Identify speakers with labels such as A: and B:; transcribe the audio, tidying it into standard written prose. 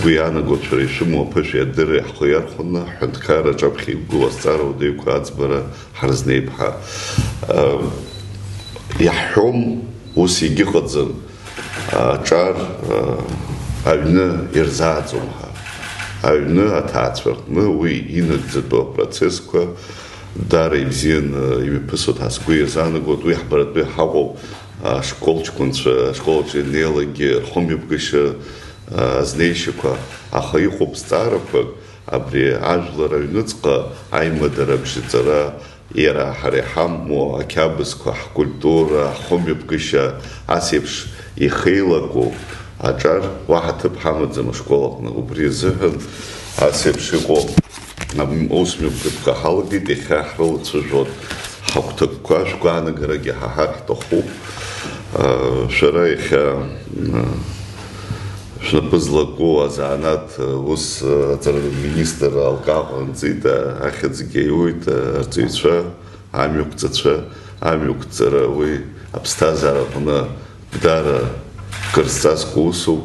A: Sguyana Gotcherishu Mopash, Dere, Hoyarhona, Hunkara, Jabhi, Guastaro, de Quadsbara, Harsnebha. Yahom, Usi Gihodzan, Char, Avne, Irzadzumha. Avne, Atatswork, no, we in the process. Дары взен ими писот аскуя занагод уяхбарат бе хавол школчкунца школче нелаги хомибгыша знейшиква ахай хоп старапа абри ажлара юнцка аймадара бшицара era харихам мо акябсква культура хомибгыша асепш и хейлагу аджар вахатып хамадзам школакна убризыгын асепшиго Осмию кахалги дехахрол цужот хактак каш гана гараги хахар тоху шарайха шнапызлаку азанат ус министр алкахан цита ахацгеюит арцича амюкцача амюкцара вы обстазара на дара кырсас кусу